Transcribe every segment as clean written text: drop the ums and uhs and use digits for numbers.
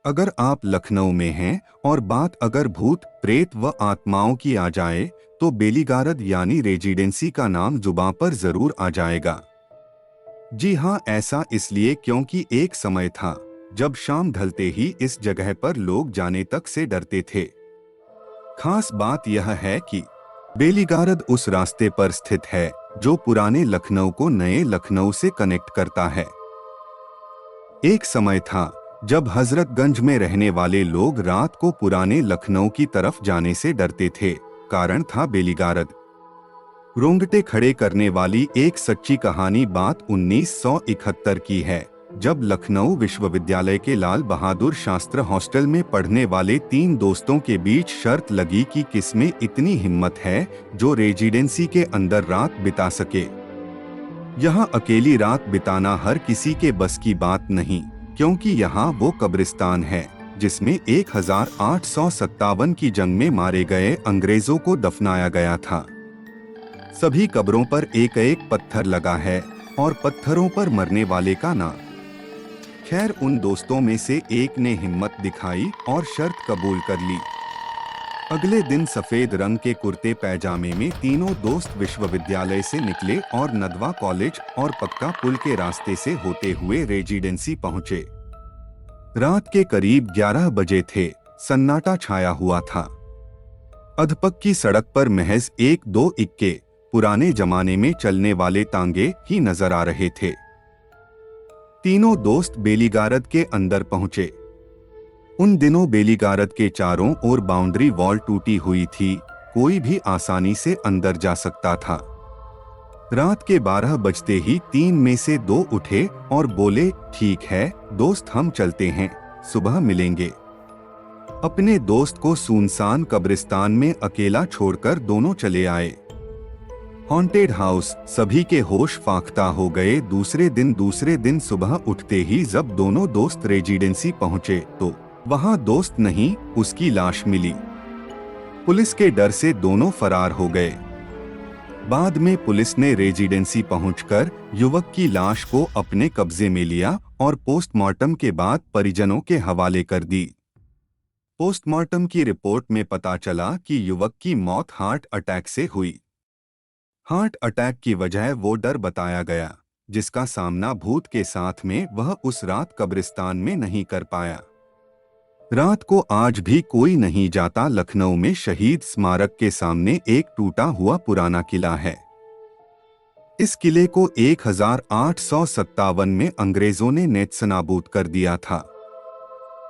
अगर आप लखनऊ में हैं और बात अगर भूत प्रेत व आत्माओं की आ जाए तो बेलीगारद यानी रेजिडेंसी का नाम जुबां पर जरूर आ जाएगा। जी हाँ, ऐसा इसलिए क्योंकि एक समय था जब शाम ढलते ही इस जगह पर लोग जाने तक से डरते थे। खास बात यह है कि बेलीगारद उस रास्ते पर स्थित है जो पुराने लखनऊ को नए लखनऊ से कनेक्ट करता है। एक समय था जब हजरतगंज में रहने वाले लोग रात को पुराने लखनऊ की तरफ जाने से डरते थे। कारण था बेलीगारद। रोंगटे खड़े करने वाली एक सच्ची कहानी बात 1971 की है, जब लखनऊ विश्वविद्यालय के लाल बहादुर शास्त्र हॉस्टल में पढ़ने वाले 3 दोस्तों के बीच शर्त लगी कि किसमें इतनी हिम्मत है जो रेजिडेंसी के अंदर रात बिता सके। यहाँ अकेली रात बिताना हर किसी के बस की बात नहीं, क्योंकि यहाँ वो कब्रिस्तान है जिसमें 1857 की जंग में मारे गए अंग्रेजों को दफनाया गया था। सभी कब्रों पर एक एक पत्थर लगा है और पत्थरों पर मरने वाले का नाम। खैर, उन दोस्तों में से एक ने हिम्मत दिखाई और शर्त कबूल कर ली। अगले दिन सफेद रंग के कुर्ते पैजामे में तीनों दोस्त विश्वविद्यालय से निकले और नदवा कॉलेज और पक्का पुल के रास्ते से होते हुए रेजिडेंसी पहुंचे। रात के करीब 11 बजे थे। सन्नाटा छाया हुआ था। अधपक्की सड़क पर महज 1-2 इक्के पुराने जमाने में चलने वाले तांगे ही नजर आ रहे थे। तीनों दोस्त बेलीगारद के अंदर पहुंचे। उन दिनों बेलीगारद के चारों ओर बाउंड्री वॉल टूटी हुई थी, कोई भी आसानी से अंदर जा सकता था। रात के 12 बजते ही 3 में से 2 उठे और बोले, ठीक है दोस्त, हम चलते हैं, सुबह मिलेंगे। अपने दोस्त को सुनसान कब्रिस्तान में अकेला छोड़कर दोनों चले आए। हॉन्टेड हाउस, सभी के होश फाख्ता हो गए। दूसरे दिन सुबह उठते ही जब दोनों दोस्त रेजिडेंसी पहुंचे तो वहां दोस्त नहीं, उसकी लाश मिली। पुलिस के डर से दोनों फरार हो गए। बाद में पुलिस ने रेजिडेंसी पहुंचकर युवक की लाश को अपने कब्जे में लिया और पोस्टमार्टम के बाद परिजनों के हवाले कर दी। पोस्टमार्टम की रिपोर्ट में पता चला कि युवक की मौत हार्ट अटैक से हुई। हार्ट अटैक की वजह वो डर बताया गया जिसका सामना भूत के साथ में वह उस रात कब्रिस्तान में नहीं कर पाया। रात को आज भी कोई नहीं जाता। लखनऊ में शहीद स्मारक के सामने एक टूटा हुआ पुराना किला है। इस किले को 1857 में अंग्रेजों ने नेस्तनाबूद कर दिया था।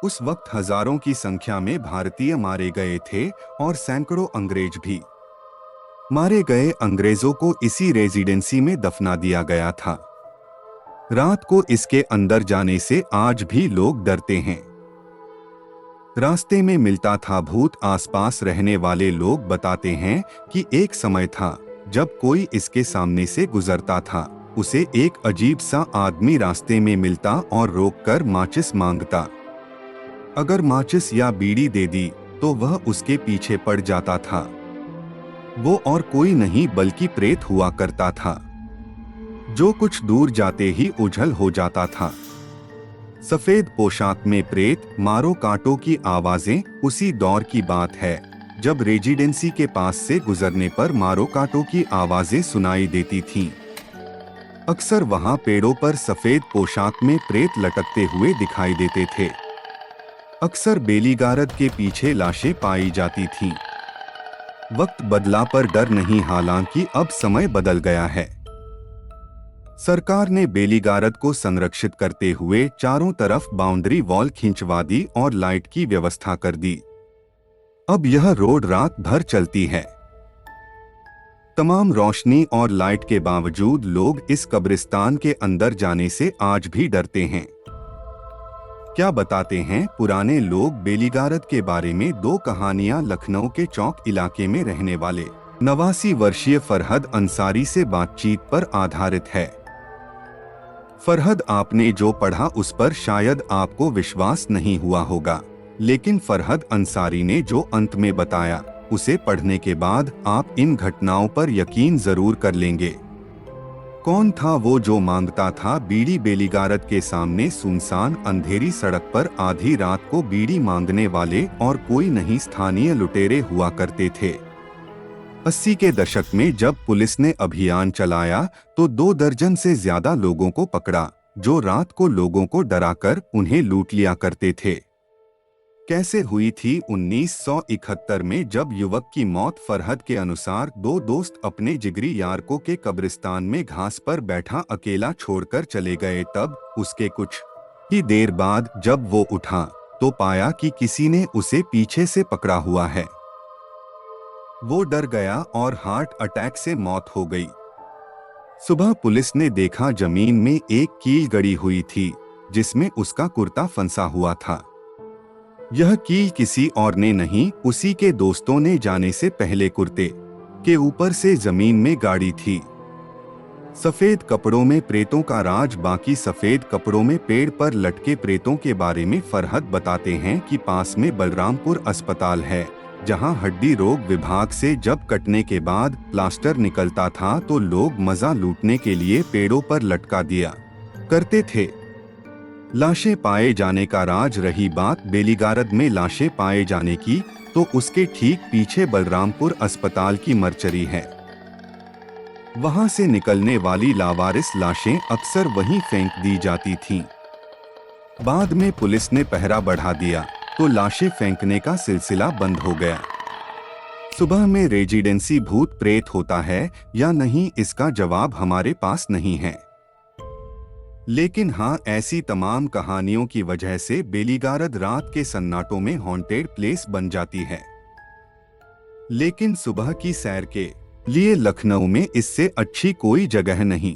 उस वक्त हजारों की संख्या में भारतीय मारे गए थे और सैकड़ों अंग्रेज भी। मारे गए अंग्रेजों को इसी रेजिडेंसी में दफना दिया गया था। रात को इसके अंदर जाने से आज भी लोग डरते हैं। रास्ते में मिलता था भूत। आसपास रहने वाले लोग बताते हैं कि एक समय था जब कोई इसके सामने से गुजरता था, उसे एक अजीब सा आदमी रास्ते में मिलता और रोककर माचिस मांगता। अगर माचिस या बीड़ी दे दी तो वह उसके पीछे पड़ जाता था। वो और कोई नहीं बल्कि प्रेत हुआ करता था, जो कुछ दूर जाते ही उझल हो जाता था। सफेद पोशाक में प्रेत, मारो काटो की आवाजें उसी दौर की बात है जब रेजिडेंसी के पास से गुजरने पर मारो काटो की आवाजें सुनाई देती थीं। अक्सर वहां पेड़ों पर सफेद पोशाक में प्रेत लटकते हुए दिखाई देते थे। अक्सर बेलीगारद के पीछे लाशें पाई जाती थीं। वक्त बदला पर डर नहीं, हालांकि अब समय बदल गया है। सरकार ने बेलीगारद को संरक्षित करते हुए चारों तरफ बाउंड्री वॉल खिंचवा दी और लाइट की व्यवस्था कर दी। अब यह रोड रात भर चलती है। तमाम रोशनी और लाइट के बावजूद लोग इस कब्रिस्तान के अंदर जाने से आज भी डरते हैं। क्या बताते हैं पुराने लोग बेलीगारद के बारे में 2 कहानियां। लखनऊ के चौक इलाके में रहने वाले 89 वर्षीय फरहद अंसारी से बातचीत पर आधारित है। फरहद, आपने जो पढ़ा उस पर शायद आपको विश्वास नहीं हुआ होगा, लेकिन फरहद अंसारी ने जो अंत में बताया उसे पढ़ने के बाद आप इन घटनाओं पर यकीन जरूर कर लेंगे। कौन था वो जो मांगता था बीड़ी? बेलीगारद के सामने सुनसान अंधेरी सड़क पर आधी रात को बीड़ी मांगने वाले और कोई नहीं स्थानीय लुटेरे हुआ करते थे। 80 के दशक में जब पुलिस ने अभियान चलाया तो 2 दर्जन से ज्यादा लोगों को पकड़ा, जो रात को लोगों को डराकर उन्हें लूट लिया करते थे। कैसे हुई थी 1971 में जब युवक की मौत? फरहद के अनुसार 2 दोस्त अपने जिगरी यार को के कब्रिस्तान में घास पर बैठा अकेला छोड़कर चले गए। तब उसके कुछ ही देर बाद जब वो उठा तो पाया कि किसी ने उसे पीछे से पकड़ा हुआ है। वो डर गया और हार्ट अटैक से मौत हो गई। सुबह पुलिस ने देखा जमीन में एक कील गड़ी हुई थी जिसमें उसका कुर्ता फंसा हुआ था। यह कील किसी और ने नहीं, उसी के दोस्तों ने जाने से पहले कुर्ते के ऊपर से जमीन में गाड़ी थी। सफेद कपड़ों में प्रेतों का राज। बाकी सफेद कपड़ों में पेड़ पर लटके प्रेतों के बारे में फरहद बताते हैं कि पास में बलरामपुर अस्पताल है, जहां हड्डी रोग विभाग से जब कटने के बाद प्लास्टर निकलता था तो लोग मजा लूटने के लिए पेड़ों पर लटका दिया करते थे। लाशें पाए जाने का राज। रही बात बेलीगारद में लाशें पाए जाने की, तो उसके ठीक पीछे बलरामपुर अस्पताल की मर्चरी है। वहां से निकलने वाली लावारिस लाशें अक्सर वहीं फेंक दी जाती थीं। बाद में पुलिस ने पहरा बढ़ा दिया तो लाशें फेंकने का सिलसिला बंद हो गया। सुबह में रेजिडेंसी भूत प्रेत होता है या नहीं, इसका जवाब हमारे पास नहीं है। लेकिन हाँ, ऐसी तमाम कहानियों की वजह से बेलीगारद रात के सन्नाटों में हॉन्टेड प्लेस बन जाती है। लेकिन सुबह की सैर के लिए लखनऊ में इससे अच्छी कोई जगह नहीं।